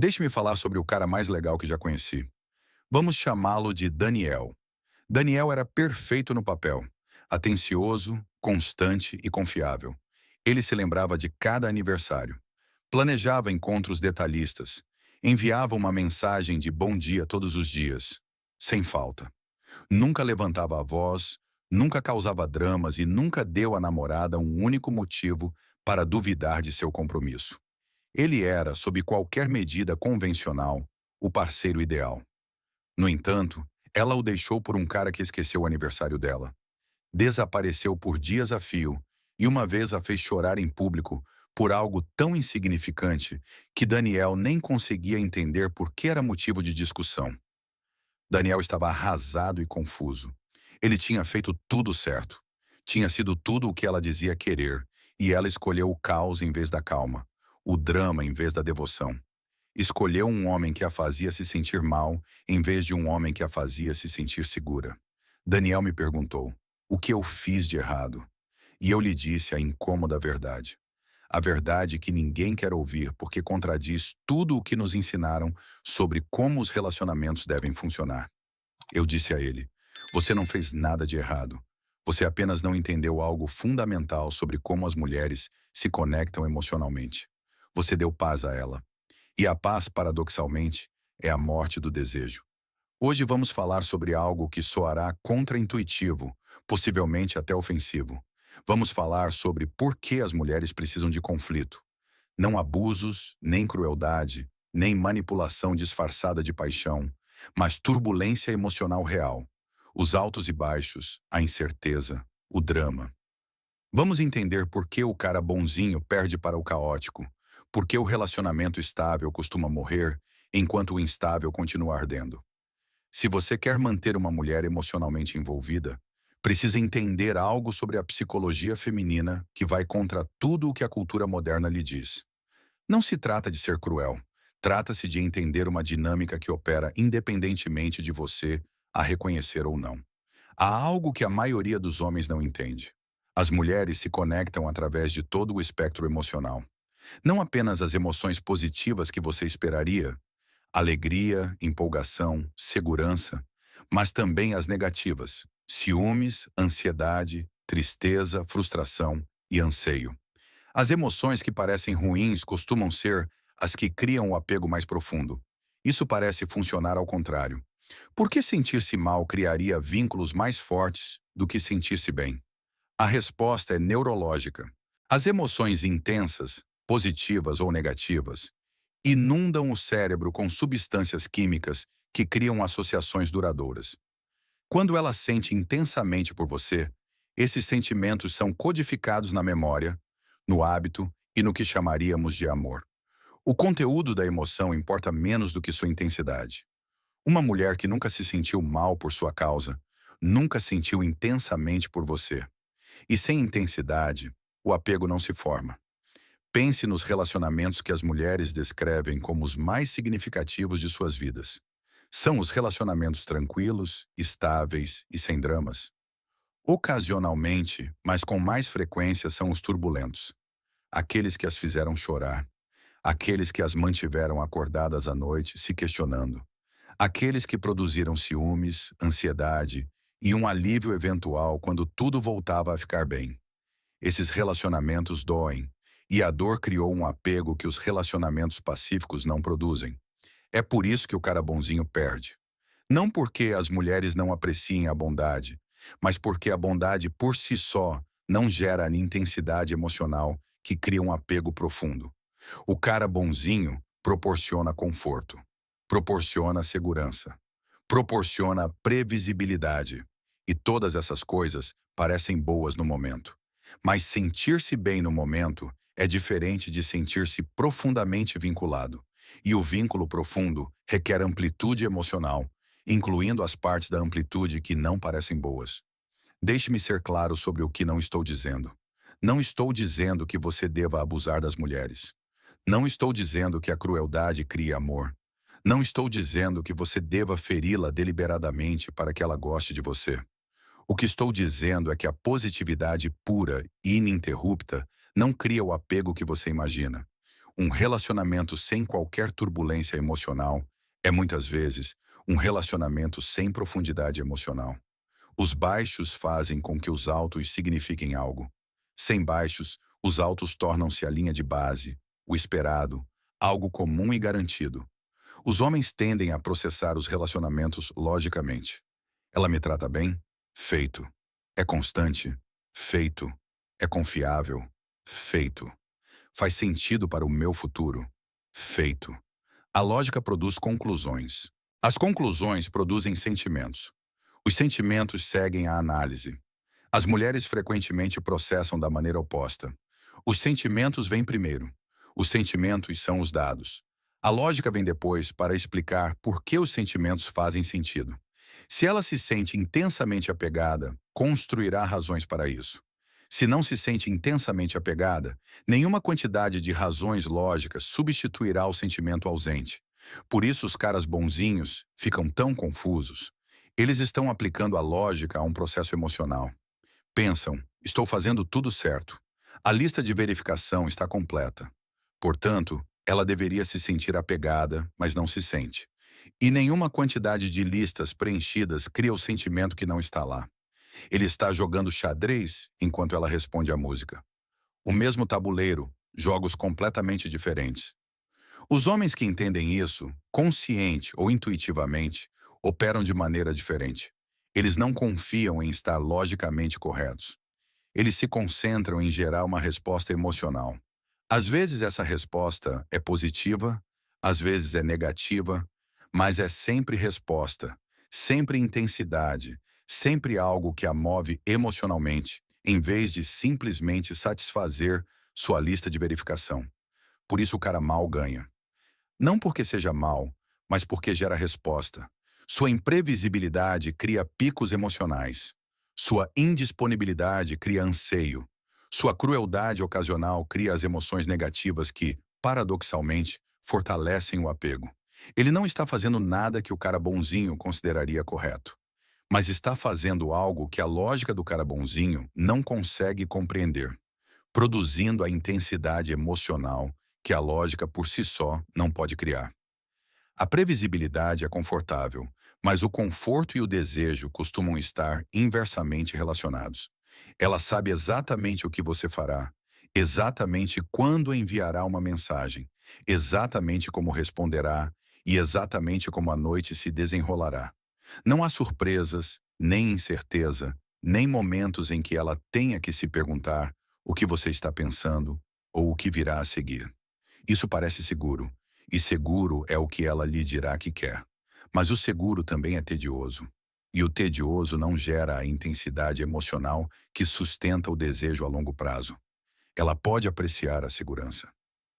Deixe-me falar sobre o cara mais legal que já conheci. Vamos chamá-lo de Daniel. Daniel era perfeito no papel, atencioso, constante e confiável. Ele se lembrava de cada aniversário, planejava encontros detalhistas, enviava uma mensagem de bom dia todos os dias, sem falta. Nunca levantava a voz, nunca causava dramas e nunca deu à namorada um único motivo para duvidar de seu compromisso. Ele era, sob qualquer medida convencional, o parceiro ideal. No entanto, ela o deixou por um cara que esqueceu o aniversário dela. Desapareceu por dias a fio e uma vez a fez chorar em público por algo tão insignificante que Daniel nem conseguia entender por que era motivo de discussão. Daniel estava arrasado e confuso. Ele tinha feito tudo certo. Tinha sido tudo o que ela dizia querer, e ela escolheu o caos em vez da calma, o drama em vez da devoção. Escolheu um homem que a fazia se sentir mal, em vez de um homem que a fazia se sentir segura. Daniel me perguntou, o que eu fiz de errado? E eu lhe disse a incômoda verdade. A verdade que ninguém quer ouvir porque contradiz tudo o que nos ensinaram sobre como os relacionamentos devem funcionar. Eu disse a ele, você não fez nada de errado. Você apenas não entendeu algo fundamental sobre como as mulheres se conectam emocionalmente. Você deu paz a ela. E a paz, paradoxalmente, é a morte do desejo. Hoje vamos falar sobre algo que soará contraintuitivo, possivelmente até ofensivo. Vamos falar sobre por que as mulheres precisam de conflito. Não abusos, nem crueldade, nem manipulação disfarçada de paixão, mas turbulência emocional real. Os altos e baixos, a incerteza, o drama. Vamos entender por que o cara bonzinho perde para o caótico, por que o relacionamento estável costuma morrer, enquanto o instável continua ardendo. Se você quer manter uma mulher emocionalmente envolvida, precisa entender algo sobre a psicologia feminina que vai contra tudo o que a cultura moderna lhe diz. Não se trata de ser cruel, trata-se de entender uma dinâmica que opera independentemente de você a reconhecer ou não. Há algo que a maioria dos homens não entende. As mulheres se conectam através de todo o espectro emocional. Não apenas as emoções positivas que você esperaria, alegria, empolgação, segurança, mas também as negativas, ciúmes, ansiedade, tristeza, frustração e anseio. As emoções que parecem ruins costumam ser as que criam o apego mais profundo. Isso parece funcionar ao contrário. Por que sentir-se mal criaria vínculos mais fortes do que sentir-se bem? A resposta é neurológica. As emoções intensas, positivas ou negativas, inundam o cérebro com substâncias químicas que criam associações duradouras. Quando ela sente intensamente por você, esses sentimentos são codificados na memória, no hábito e no que chamaríamos de amor. O conteúdo da emoção importa menos do que sua intensidade. Uma mulher que nunca se sentiu mal por sua causa, nunca sentiu intensamente por você. E sem intensidade, o apego não se forma. Pense nos relacionamentos que as mulheres descrevem como os mais significativos de suas vidas. São os relacionamentos tranquilos, estáveis e sem dramas. Ocasionalmente, mas com mais frequência, são os turbulentos. Aqueles que as fizeram chorar. Aqueles que as mantiveram acordadas à noite, se questionando. Aqueles que produziram ciúmes, ansiedade e um alívio eventual quando tudo voltava a ficar bem. Esses relacionamentos doem, e a dor criou um apego que os relacionamentos pacíficos não produzem. É por isso que o cara bonzinho perde. Não porque as mulheres não apreciem a bondade, mas porque a bondade por si só não gera a intensidade emocional que cria um apego profundo. O cara bonzinho proporciona conforto, proporciona segurança, proporciona previsibilidade. E todas essas coisas parecem boas no momento. Mas sentir-se bem no momento é diferente de sentir-se profundamente vinculado. E o vínculo profundo requer amplitude emocional, incluindo as partes da amplitude que não parecem boas. Deixe-me ser claro sobre o que não estou dizendo. Não estou dizendo que você deva abusar das mulheres. Não estou dizendo que a crueldade crie amor. Não estou dizendo que você deva feri-la deliberadamente para que ela goste de você. O que estou dizendo é que a positividade pura e ininterrupta não cria o apego que você imagina. Um relacionamento sem qualquer turbulência emocional é muitas vezes um relacionamento sem profundidade emocional. Os baixos fazem com que os altos signifiquem algo. Sem baixos, os altos tornam-se a linha de base, o esperado, algo comum e garantido. Os homens tendem a processar os relacionamentos logicamente. Ela me trata bem? Feito. É constante? Feito. É confiável? Feito. Faz sentido para o meu futuro? Feito. A lógica produz conclusões. As conclusões produzem sentimentos. Os sentimentos seguem a análise. As mulheres frequentemente processam da maneira oposta. Os sentimentos vêm primeiro. Os sentimentos são os dados. A lógica vem depois para explicar por que os sentimentos fazem sentido. Se ela se sente intensamente apegada, construirá razões para isso. Se não se sente intensamente apegada, nenhuma quantidade de razões lógicas substituirá o sentimento ausente. Por isso os caras bonzinhos ficam tão confusos. Eles estão aplicando a lógica a um processo emocional. Pensam, estou fazendo tudo certo. A lista de verificação está completa. Portanto, ela deveria se sentir apegada, mas não se sente. E nenhuma quantidade de listas preenchidas cria o sentimento que não está lá. Ele está jogando xadrez enquanto ela responde à música. O mesmo tabuleiro, jogos completamente diferentes. Os homens que entendem isso, consciente ou intuitivamente, operam de maneira diferente. Eles não confiam em estar logicamente corretos. Eles se concentram em gerar uma resposta emocional. Às vezes essa resposta é positiva, às vezes é negativa, mas é sempre resposta, sempre intensidade, sempre algo que a move emocionalmente, em vez de simplesmente satisfazer sua lista de verificação. Por isso o cara mal ganha. Não porque seja mal, mas porque gera resposta. Sua imprevisibilidade cria picos emocionais. Sua indisponibilidade cria anseio. Sua crueldade ocasional cria as emoções negativas que, paradoxalmente, fortalecem o apego. Ele não está fazendo nada que o cara bonzinho consideraria correto, mas está fazendo algo que a lógica do cara bonzinho não consegue compreender, produzindo a intensidade emocional que a lógica por si só não pode criar. A previsibilidade é confortável, mas o conforto e o desejo costumam estar inversamente relacionados. Ela sabe exatamente o que você fará, exatamente quando enviará uma mensagem, exatamente como responderá e exatamente como a noite se desenrolará. Não há surpresas, nem incerteza, nem momentos em que ela tenha que se perguntar o que você está pensando ou o que virá a seguir. Isso parece seguro, e seguro é o que ela lhe dirá que quer. Mas o seguro também é tedioso. E o tedioso não gera a intensidade emocional que sustenta o desejo a longo prazo. Ela pode apreciar a segurança.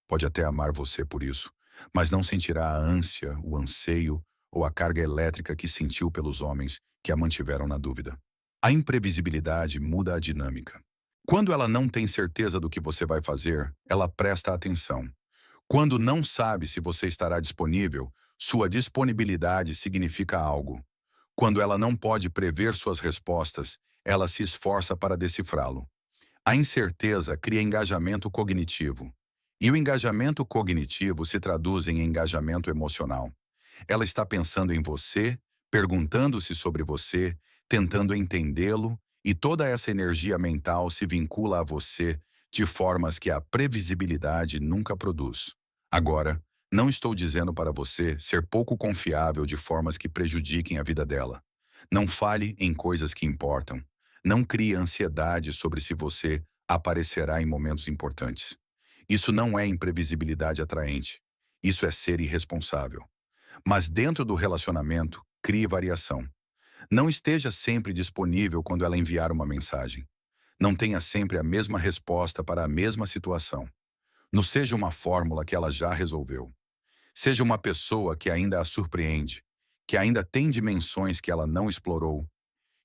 Pode até amar você por isso, mas não sentirá a ânsia, o anseio ou a carga elétrica que sentiu pelos homens que a mantiveram na dúvida. A imprevisibilidade muda a dinâmica. Quando ela não tem certeza do que você vai fazer, ela presta atenção. Quando não sabe se você estará disponível, sua disponibilidade significa algo. Quando ela não pode prever suas respostas, ela se esforça para decifrá-lo. A incerteza cria engajamento cognitivo. E o engajamento cognitivo se traduz em engajamento emocional. Ela está pensando em você, perguntando-se sobre você, tentando entendê-lo, e toda essa energia mental se vincula a você de formas que a previsibilidade nunca produz. Agora, não estou dizendo para você ser pouco confiável de formas que prejudiquem a vida dela. Não fale em coisas que importam. Não crie ansiedade sobre se você aparecerá em momentos importantes. Isso não é imprevisibilidade atraente. Isso é ser irresponsável. Mas dentro do relacionamento, crie variação. Não esteja sempre disponível quando ela enviar uma mensagem. Não tenha sempre a mesma resposta para a mesma situação. Não seja uma fórmula que ela já resolveu. Seja uma pessoa que ainda a surpreende, que ainda tem dimensões que ela não explorou,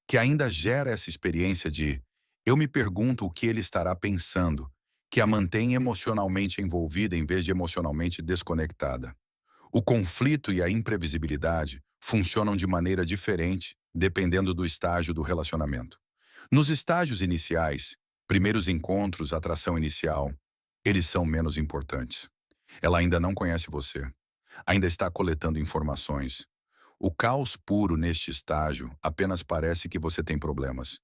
que ainda gera essa experiência de eu me pergunto o que ele estará pensando, que a mantém emocionalmente envolvida em vez de emocionalmente desconectada. O conflito e a imprevisibilidade funcionam de maneira diferente dependendo do estágio do relacionamento. Nos estágios iniciais, primeiros encontros, atração inicial, eles são menos importantes. Ela ainda não conhece você. Ainda está coletando informações. O caos puro neste estágio apenas parece que você tem problemas.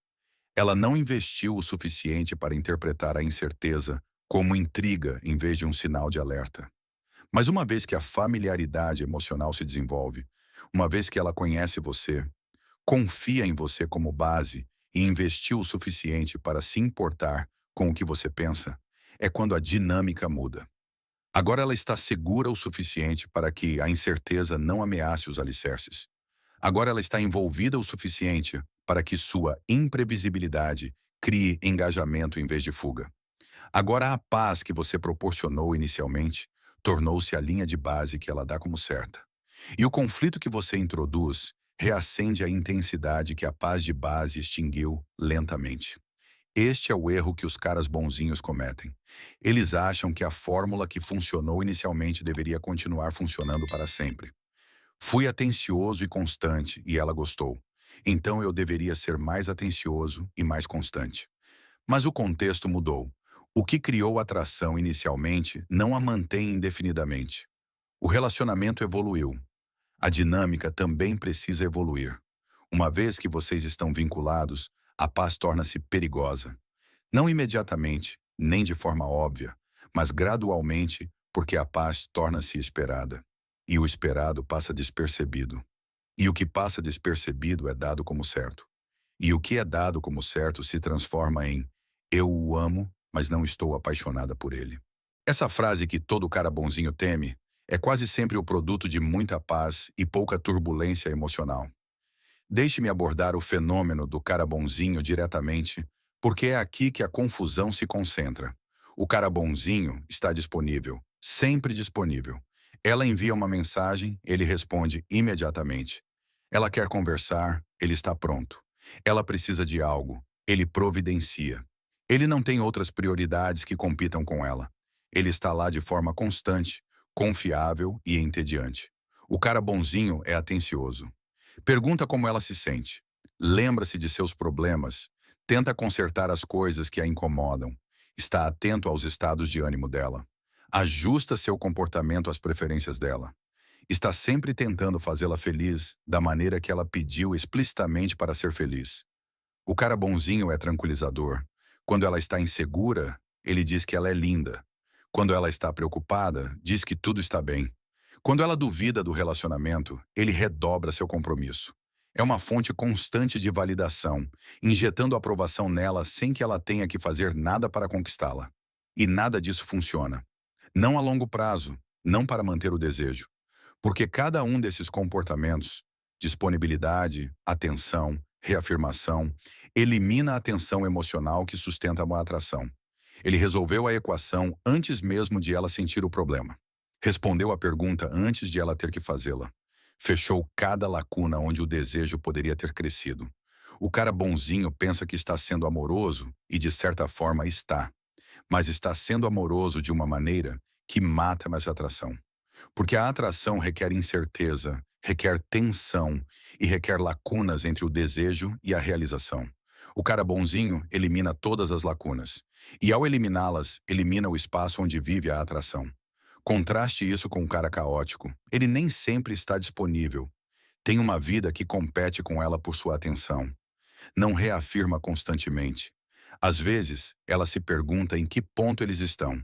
Ela não investiu o suficiente para interpretar a incerteza como intriga em vez de um sinal de alerta. Mas uma vez que a familiaridade emocional se desenvolve, uma vez que ela conhece você, confia em você como base e investiu o suficiente para se importar com o que você pensa, é quando a dinâmica muda. Agora ela está segura o suficiente para que a incerteza não ameace os alicerces. Agora ela está envolvida o suficiente para que sua imprevisibilidade crie engajamento em vez de fuga. Agora a paz que você proporcionou inicialmente tornou-se a linha de base que ela dá como certa. E o conflito que você introduz reacende a intensidade que a paz de base extinguiu lentamente. Este é o erro que os caras bonzinhos cometem. Eles acham que a fórmula que funcionou inicialmente deveria continuar funcionando para sempre. Fui atencioso e constante e ela gostou. Então eu deveria ser mais atencioso e mais constante. Mas o contexto mudou. O que criou atração inicialmente não a mantém indefinidamente. O relacionamento evoluiu. A dinâmica também precisa evoluir. Uma vez que vocês estão vinculados, a paz torna-se perigosa. Não imediatamente, nem de forma óbvia, mas gradualmente, porque a paz torna-se esperada. E o esperado passa despercebido. E o que passa despercebido é dado como certo. E o que é dado como certo se transforma em eu o amo, mas não estou apaixonada por ele. Essa frase que todo cara bonzinho teme é quase sempre o produto de muita paz e pouca turbulência emocional. Deixe-me abordar o fenômeno do cara bonzinho diretamente, porque é aqui que a confusão se concentra. O cara bonzinho está disponível, sempre disponível. Ela envia uma mensagem, ele responde imediatamente. Ela quer conversar, ele está pronto. Ela precisa de algo, ele providencia. Ele não tem outras prioridades que compitam com ela. Ele está lá de forma constante, confiável e entediante. O cara bonzinho é atencioso. Pergunta como ela se sente. Lembra-se de seus problemas. Tenta consertar as coisas que a incomodam. Está atento aos estados de ânimo dela. Ajusta seu comportamento às preferências dela. Está sempre tentando fazê-la feliz da maneira que ela pediu explicitamente para ser feliz. O cara bonzinho é tranquilizador. Quando ela está insegura, ele diz que ela é linda. Quando ela está preocupada, diz que tudo está bem. Quando ela duvida do relacionamento, ele redobra seu compromisso. É uma fonte constante de validação, injetando aprovação nela sem que ela tenha que fazer nada para conquistá-la. E nada disso funciona. Não a longo prazo, não para manter o desejo. Porque cada um desses comportamentos, disponibilidade, atenção, reafirmação, elimina a tensão emocional que sustenta a atração. Ele resolveu a equação antes mesmo de ela sentir o problema. Respondeu a pergunta antes de ela ter que fazê-la. Fechou cada lacuna onde o desejo poderia ter crescido. O cara bonzinho pensa que está sendo amoroso e de certa forma está. Mas está sendo amoroso de uma maneira que mata mais atração. Porque a atração requer incerteza, requer tensão e requer lacunas entre o desejo e a realização. O cara bonzinho elimina todas as lacunas. E ao eliminá-las, elimina o espaço onde vive a atração. Contraste isso com um cara caótico. Ele nem sempre está disponível. Tem uma vida que compete com ela por sua atenção. Não reafirma constantemente. Às vezes, ela se pergunta em que ponto eles estão.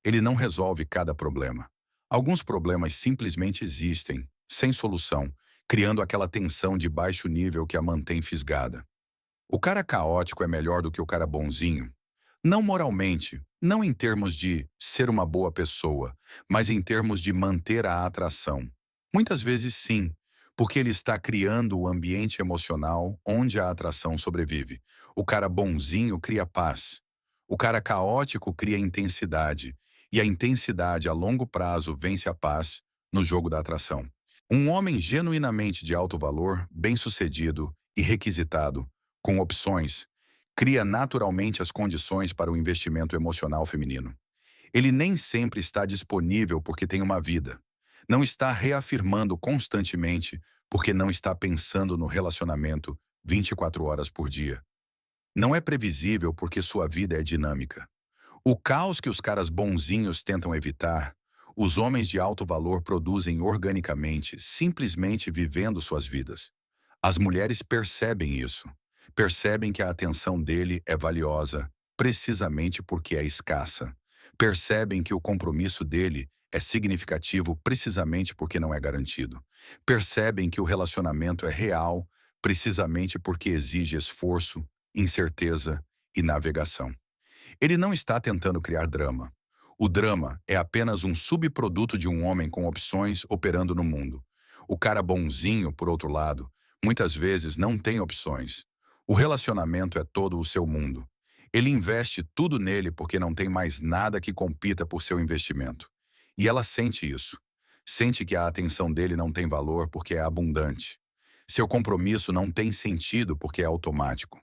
Ele não resolve cada problema. Alguns problemas simplesmente existem, sem solução, criando aquela tensão de baixo nível que a mantém fisgada. O cara caótico é melhor do que o cara bonzinho. Não moralmente, não em termos de ser uma boa pessoa, mas em termos de manter a atração. Muitas vezes sim, porque ele está criando o ambiente emocional onde a atração sobrevive. O cara bonzinho cria paz. O cara caótico cria intensidade. E a intensidade a longo prazo vence a paz no jogo da atração. Um homem genuinamente de alto valor, bem-sucedido e requisitado, com opções, cria naturalmente as condições para o investimento emocional feminino. Ele nem sempre está disponível porque tem uma vida. Não está reafirmando constantemente porque não está pensando no relacionamento 24 horas por dia. Não é previsível porque sua vida é dinâmica. O caos que os caras bonzinhos tentam evitar, Os homens de alto valor produzem organicamente, simplesmente vivendo suas vidas. As mulheres percebem isso. Percebem que a atenção dele é valiosa, precisamente porque é escassa. Percebem que o compromisso dele é significativo precisamente porque não é garantido. Percebem que o relacionamento é real, precisamente porque exige esforço, incerteza e navegação. Ele não está tentando criar drama. O drama é apenas um subproduto de um homem com opções operando no mundo. O cara bonzinho, por outro lado, muitas vezes não tem opções. O relacionamento é todo o seu mundo. Ele investe tudo nele porque não tem mais nada que compita por seu investimento. E ela sente isso. Sente que a atenção dele não tem valor porque é abundante. Seu compromisso não tem sentido porque é automático.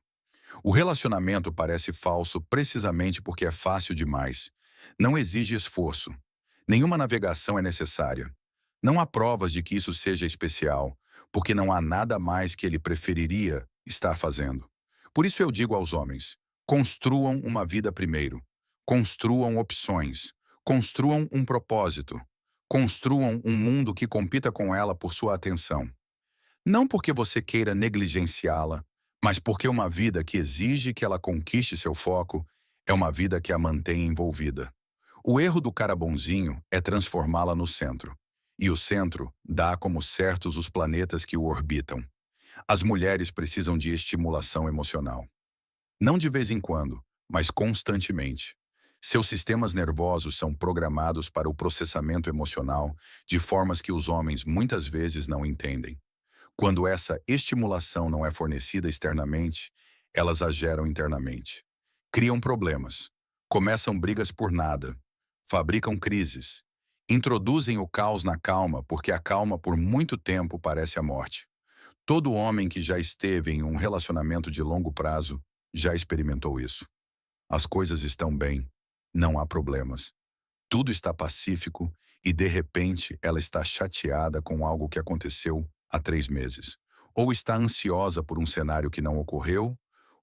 O relacionamento parece falso precisamente porque é fácil demais. Não exige esforço. Nenhuma navegação é necessária. Não há provas de que isso seja especial, porque não há nada mais que ele preferiria estar fazendo. Por isso eu digo aos homens: construam uma vida primeiro. Construam opções. Construam um propósito. Construam um mundo que compita com ela por sua atenção. Não porque você queira negligenciá-la, mas porque uma vida que exige que ela conquiste seu foco é uma vida que a mantém envolvida. O erro do cara bonzinho é transformá-la no centro. E o centro dá como certos os planetas que o orbitam. As mulheres precisam de estimulação emocional. Não de vez em quando, mas constantemente. Seus sistemas nervosos são programados para o processamento emocional de formas que os homens muitas vezes não entendem. Quando essa estimulação não é fornecida externamente, elas a geram internamente. Criam problemas, começam brigas por nada, fabricam crises, introduzem o caos na calma porque a calma por muito tempo parece a morte. Todo homem que já esteve em um relacionamento de longo prazo já experimentou isso. As coisas estão bem, não há problemas. Tudo está pacífico e, de repente, ela está chateada com algo que aconteceu há 3 meses. Ou está ansiosa por um cenário que não ocorreu,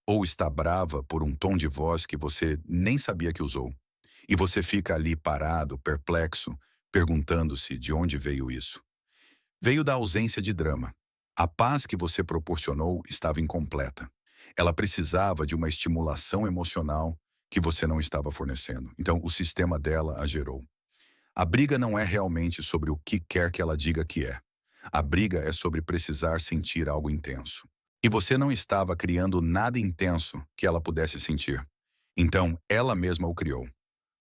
ou está brava por um tom de voz que você nem sabia que usou. E você fica ali parado, perplexo, perguntando-se de onde veio isso. Veio da ausência de drama. A paz que você proporcionou estava incompleta. Ela precisava de uma estimulação emocional que você não estava fornecendo. Então, o sistema dela a gerou. A briga não é realmente sobre o que quer que ela diga que é. A briga é sobre precisar sentir algo intenso. E você não estava criando nada intenso que ela pudesse sentir. Então, ela mesma o criou.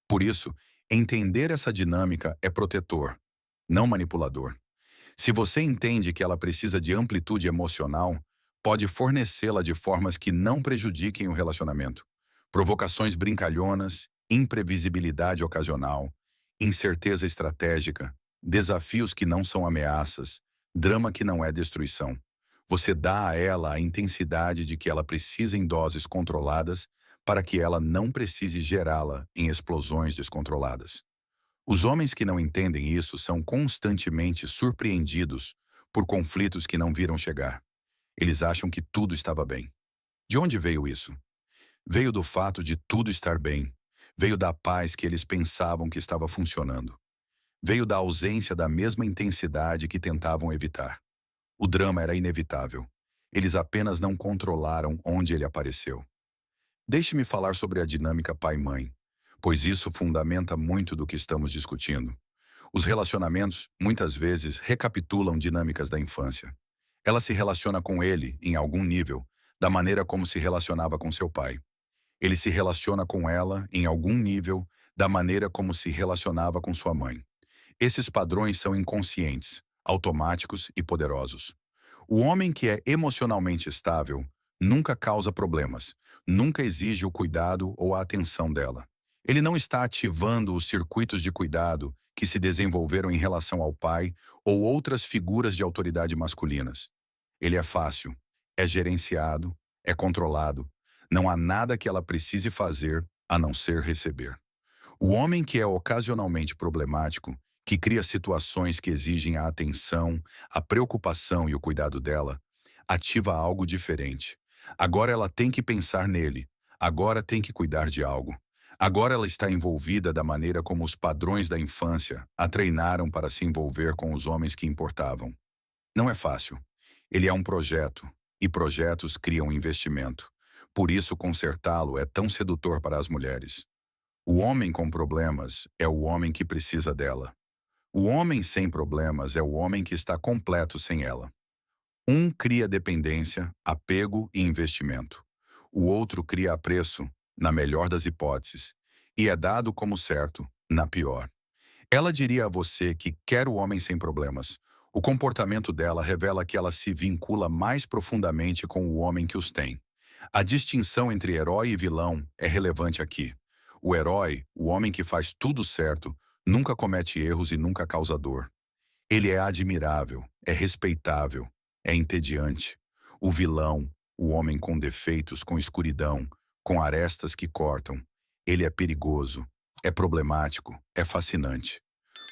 Por isso, entender essa dinâmica é protetor, não manipulador. Se você entende que ela precisa de amplitude emocional, pode fornecê-la de formas que não prejudiquem o relacionamento. Provocações brincalhonas, imprevisibilidade ocasional, incerteza estratégica, desafios que não são ameaças, drama que não é destruição. Você dá a ela a intensidade de que ela precisa em doses controladas para que ela não precise gerá-la em explosões descontroladas. Os homens que não entendem isso são constantemente surpreendidos por conflitos que não viram chegar. Eles acham que tudo estava bem. De onde veio isso? Veio do fato de tudo estar bem. Veio da paz que eles pensavam que estava funcionando. Veio da ausência da mesma intensidade que tentavam evitar. O drama era inevitável. Eles apenas não controlaram onde ele apareceu. Deixe-me falar sobre a dinâmica pai-mãe, pois isso fundamenta muito do que estamos discutindo. Os relacionamentos, muitas vezes, recapitulam dinâmicas da infância. Ela se relaciona com ele, em algum nível, da maneira como se relacionava com seu pai. Ele se relaciona com ela, em algum nível, da maneira como se relacionava com sua mãe. Esses padrões são inconscientes, automáticos e poderosos. O homem que é emocionalmente estável nunca causa problemas, nunca exige o cuidado ou a atenção dela. Ele não está ativando os circuitos de cuidado que se desenvolveram em relação ao pai ou outras figuras de autoridade masculinas. Ele é fácil, é gerenciado, é controlado. Não há nada que ela precise fazer a não ser receber. O homem que é ocasionalmente problemático, que cria situações que exigem a atenção, a preocupação e o cuidado dela, ativa algo diferente. Agora ela tem que pensar nele. Agora tem que cuidar de algo. Agora ela está envolvida da maneira como os padrões da infância a treinaram para se envolver com os homens que importavam. Não é fácil. Ele é um projeto, e projetos criam investimento. Por isso, consertá-lo é tão sedutor para as mulheres. O homem com problemas é o homem que precisa dela. O homem sem problemas é o homem que está completo sem ela. Um cria dependência, apego e investimento. O outro cria apreço, na melhor das hipóteses, e é dado como certo, na pior. Ela diria a você que quer o homem sem problemas. O comportamento dela revela que ela se vincula mais profundamente com o homem que os tem. A distinção entre herói e vilão é relevante aqui. O herói, o homem que faz tudo certo, nunca comete erros e nunca causa dor. Ele é admirável, é respeitável, é entediante. O vilão, o homem com defeitos, com escuridão, com arestas que cortam. Ele é perigoso, é problemático, é fascinante.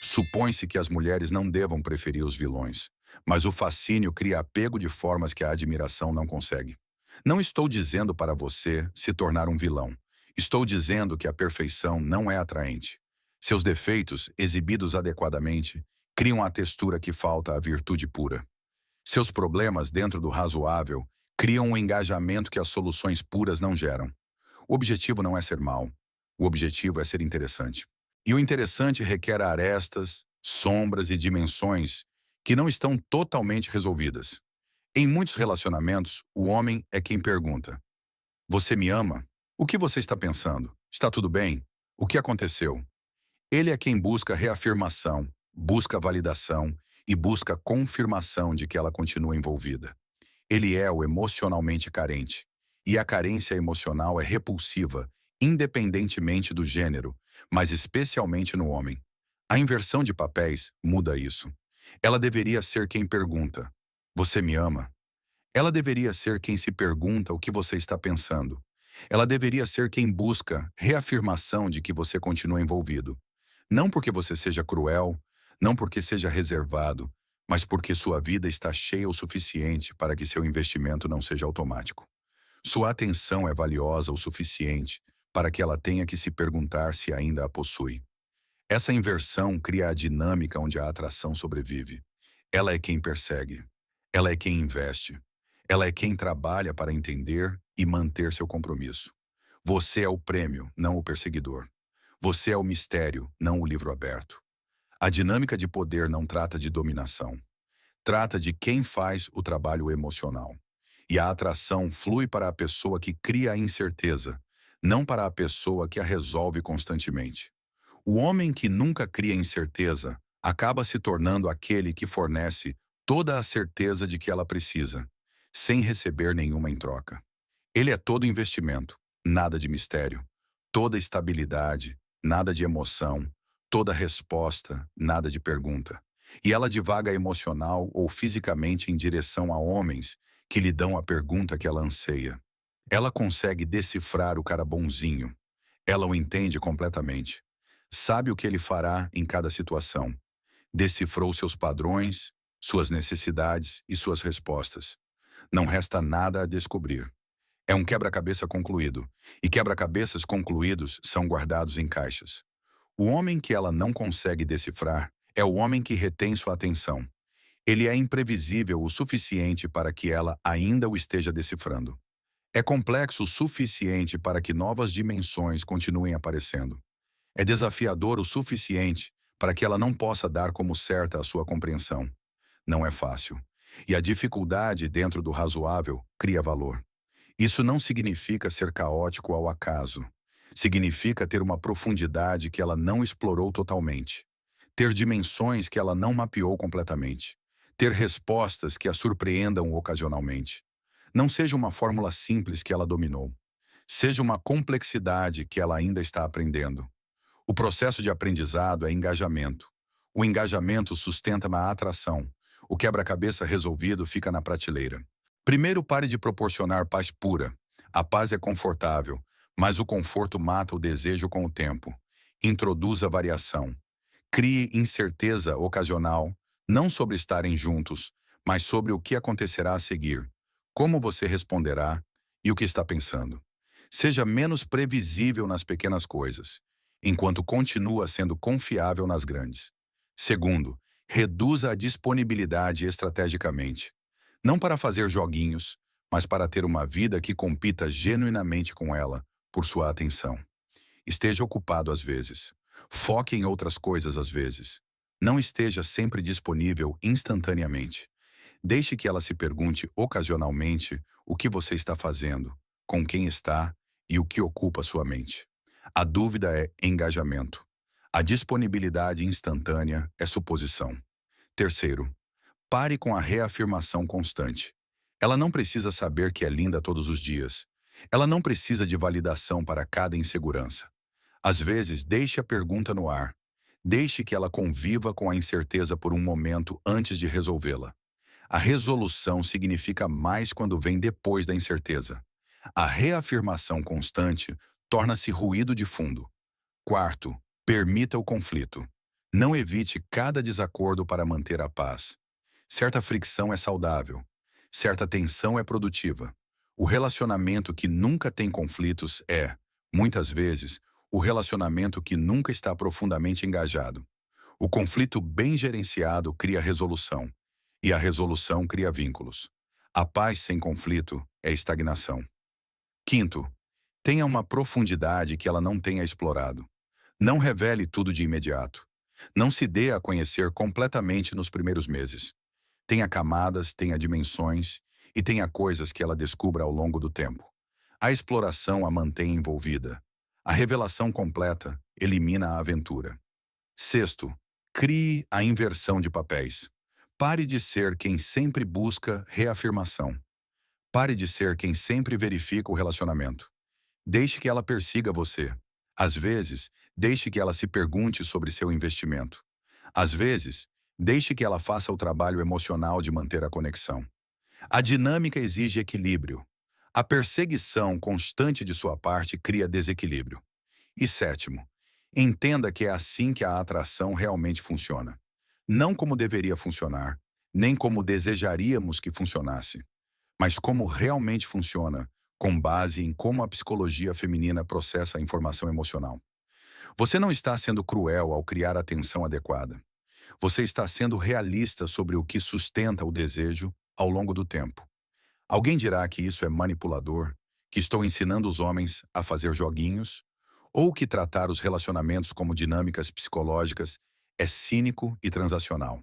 Supõe-se que as mulheres não devam preferir os vilões, mas o fascínio cria apego de formas que a admiração não consegue. Não estou dizendo para você se tornar um vilão. Estou dizendo que a perfeição não é atraente. Seus defeitos, exibidos adequadamente, criam a textura que falta à virtude pura. Seus problemas, dentro do razoável, criam um engajamento que as soluções puras não geram. O objetivo não é ser mau. O objetivo é ser interessante. E o interessante requer arestas, sombras e dimensões que não estão totalmente resolvidas. Em muitos relacionamentos, o homem é quem pergunta: você me ama? O que você está pensando? Está tudo bem? O que aconteceu? Ele é quem busca reafirmação, busca validação e busca confirmação de que ela continua envolvida. Ele é o emocionalmente carente. E a carência emocional é repulsiva, independentemente do gênero, mas especialmente no homem. A inversão de papéis muda isso. Ela deveria ser quem pergunta: você me ama? Ela deveria ser quem se pergunta o que você está pensando. Ela deveria ser quem busca reafirmação de que você continua envolvido. Não porque você seja cruel, não porque seja reservado, mas porque sua vida está cheia o suficiente para que seu investimento não seja automático. Sua atenção é valiosa o suficiente para que ela tenha que se perguntar se ainda a possui. Essa inversão cria a dinâmica onde a atração sobrevive. Ela é quem persegue. Ela é quem investe. Ela é quem trabalha para entender e manter seu compromisso. Você é o prêmio, não o perseguidor. Você é o mistério, não o livro aberto. A dinâmica de poder não trata de dominação. Trata de quem faz o trabalho emocional. E a atração flui para a pessoa que cria a incerteza, não para a pessoa que a resolve constantemente. O homem que nunca cria incerteza acaba se tornando aquele que fornece toda a certeza de que ela precisa, sem receber nenhuma em troca. Ele é todo investimento, nada de mistério, toda estabilidade, nada de emoção, toda resposta, nada de pergunta. E ela divaga emocional ou fisicamente em direção a homens que lhe dão a pergunta que ela anseia. Ela consegue decifrar o cara bonzinho. Ela o entende completamente. Sabe o que ele fará em cada situação. Decifrou seus padrões, suas necessidades e suas respostas. Não resta nada a descobrir. É um quebra-cabeça concluído, e quebra-cabeças concluídos são guardados em caixas. O homem que ela não consegue decifrar é o homem que retém sua atenção. Ele é imprevisível o suficiente para que ela ainda o esteja decifrando. É complexo o suficiente para que novas dimensões continuem aparecendo. É desafiador o suficiente para que ela não possa dar como certa a sua compreensão. Não é fácil. E a dificuldade dentro do razoável cria valor. Isso não significa ser caótico ao acaso. Significa ter uma profundidade que ela não explorou totalmente. Ter dimensões que ela não mapeou completamente. Ter respostas que a surpreendam ocasionalmente. Não seja uma fórmula simples que ela dominou. Seja uma complexidade que ela ainda está aprendendo. O processo de aprendizado é engajamento. O engajamento sustenta a atração. O quebra-cabeça resolvido fica na prateleira. Primeiro, pare de proporcionar paz pura. A paz é confortável, mas o conforto mata o desejo com o tempo. Introduza variação. Crie incerteza ocasional, não sobre estarem juntos, mas sobre o que acontecerá a seguir, como você responderá e o que está pensando. Seja menos previsível nas pequenas coisas, enquanto continua sendo confiável nas grandes. Segundo, reduza a disponibilidade estrategicamente. Não para fazer joguinhos, mas para ter uma vida que compita genuinamente com ela, por sua atenção. Esteja ocupado às vezes. Foque em outras coisas às vezes. Não esteja sempre disponível instantaneamente. Deixe que ela se pergunte ocasionalmente o que você está fazendo, com quem está e o que ocupa sua mente. A dúvida é engajamento. A disponibilidade instantânea é suposição. Terceiro, pare com a reafirmação constante. Ela não precisa saber que é linda todos os dias. Ela não precisa de validação para cada insegurança. Às vezes, deixe a pergunta no ar. Deixe que ela conviva com a incerteza por um momento antes de resolvê-la. A resolução significa mais quando vem depois da incerteza. A reafirmação constante torna-se ruído de fundo. Quarto, permita o conflito. Não evite cada desacordo para manter a paz. Certa fricção é saudável. Certa tensão é produtiva. O relacionamento que nunca tem conflitos é, muitas vezes, o relacionamento que nunca está profundamente engajado. O conflito bem gerenciado cria resolução, e a resolução cria vínculos. A paz sem conflito é estagnação. Quinto, tenha uma profundidade que ela não tenha explorado. Não revele tudo de imediato. Não se dê a conhecer completamente nos primeiros meses. Tenha camadas, tenha dimensões e tenha coisas que ela descubra ao longo do tempo. A exploração a mantém envolvida. A revelação completa elimina a aventura. Sexto, crie a inversão de papéis. Pare de ser quem sempre busca reafirmação. Pare de ser quem sempre verifica o relacionamento. Deixe que ela persiga você. Às vezes, deixe que ela se pergunte sobre seu investimento. Às vezes, deixe que ela faça o trabalho emocional de manter a conexão. A dinâmica exige equilíbrio. A perseguição constante de sua parte cria desequilíbrio. E sétimo, entenda que é assim que a atração realmente funciona. Não como deveria funcionar, nem como desejaríamos que funcionasse, mas como realmente funciona, com base em como a psicologia feminina processa a informação emocional. Você não está sendo cruel ao criar a atenção adequada. Você está sendo realista sobre o que sustenta o desejo ao longo do tempo. Alguém dirá que isso é manipulador, que estou ensinando os homens a fazer joguinhos, ou que tratar os relacionamentos como dinâmicas psicológicas é cínico e transacional.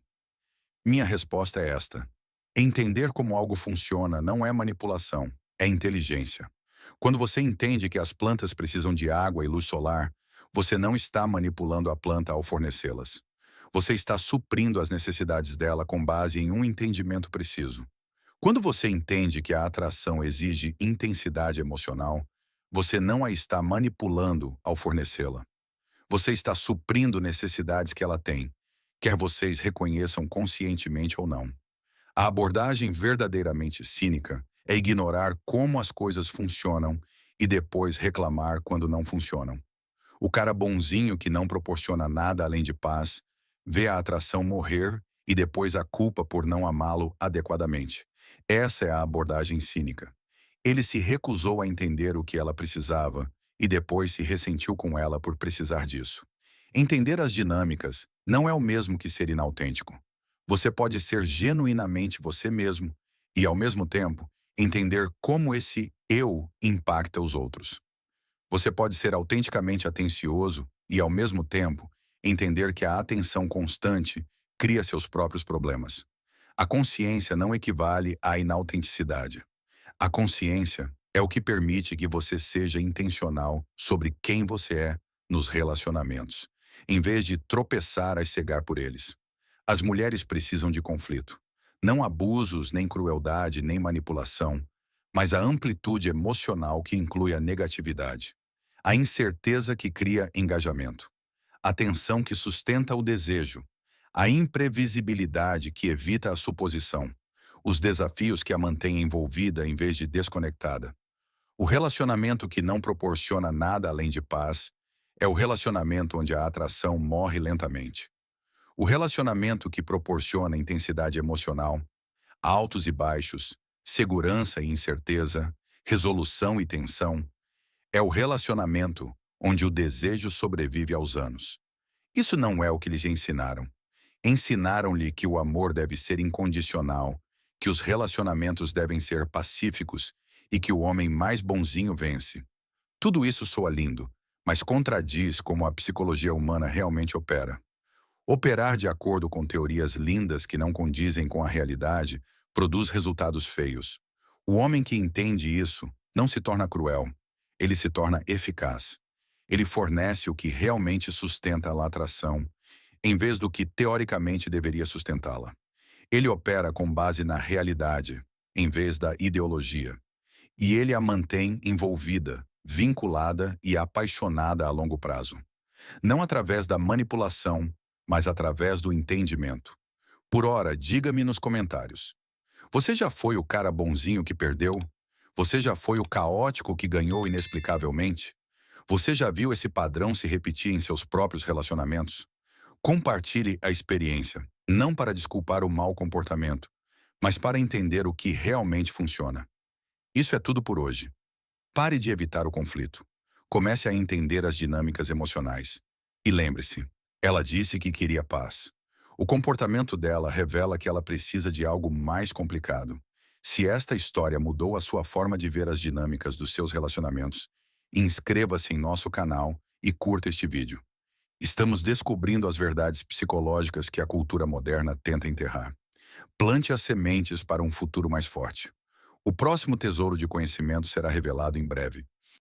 Minha resposta é esta. Entender como algo funciona não é manipulação, é inteligência. Quando você entende que as plantas precisam de água e luz solar, você não está manipulando a planta ao fornecê-las. Você está suprindo as necessidades dela com base em um entendimento preciso. Quando você entende que a atração exige intensidade emocional, você não a está manipulando ao fornecê-la. Você está suprindo necessidades que ela tem, quer vocês reconheçam conscientemente ou não. A abordagem verdadeiramente cínica é ignorar como as coisas funcionam e depois reclamar quando não funcionam. O cara bonzinho que não proporciona nada além de paz, vê a atração morrer e depois a culpa por não amá-lo adequadamente. Essa é a abordagem cínica. Ele se recusou a entender o que ela precisava e depois se ressentiu com ela por precisar disso. Entender as dinâmicas não é o mesmo que ser inautêntico. Você pode ser genuinamente você mesmo e, ao mesmo tempo, entender como esse eu impacta os outros. Você pode ser autenticamente atencioso e, ao mesmo tempo, entender que a atenção constante cria seus próprios problemas. A consciência não equivale à inautenticidade. A consciência é o que permite que você seja intencional sobre quem você é nos relacionamentos, em vez de tropeçar a cegar por eles. As mulheres precisam de conflito. Não abusos, nem crueldade, nem manipulação, mas a amplitude emocional que inclui a negatividade. A incerteza que cria engajamento. A tensão que sustenta o desejo. A imprevisibilidade que evita a suposição. Os desafios que a mantêm envolvida em vez de desconectada. O relacionamento que não proporciona nada além de paz é o relacionamento onde a atração morre lentamente. O relacionamento que proporciona intensidade emocional, altos e baixos, segurança e incerteza, resolução e tensão, É o relacionamento onde o desejo sobrevive aos anos. Isso não é o que lhes ensinaram. Ensinaram-lhe que o amor deve ser incondicional, que os relacionamentos devem ser pacíficos e que o homem mais bonzinho vence. Tudo isso soa lindo, mas contradiz como a psicologia humana realmente opera. Operar de acordo com teorias lindas que não condizem com a realidade produz resultados feios. O homem que entende isso não se torna cruel, ele se torna eficaz. Ele fornece o que realmente sustenta a atração, em vez do que teoricamente deveria sustentá-la. Ele opera com base na realidade, em vez da ideologia. E ele a mantém envolvida, vinculada e apaixonada a longo prazo. Não através da manipulação, mas através do entendimento. Por ora, diga-me nos comentários. Você já foi o cara bonzinho que perdeu? Você já foi o caótico que ganhou inexplicavelmente? Você já viu esse padrão se repetir em seus próprios relacionamentos? Compartilhe a experiência, não para desculpar o mau comportamento, mas para entender o que realmente funciona. Isso é tudo por hoje. Pare de evitar o conflito. Comece a entender as dinâmicas emocionais. E lembre-se, ela disse que queria paz. O comportamento dela revela que ela precisa de algo mais complicado. Se esta história mudou a sua forma de ver as dinâmicas dos seus relacionamentos, inscreva-se em nosso canal e curta este vídeo. Estamos descobrindo as verdades psicológicas que a cultura moderna tenta enterrar. Plante as sementes para um futuro mais forte. O próximo tesouro de conhecimento será revelado em breve.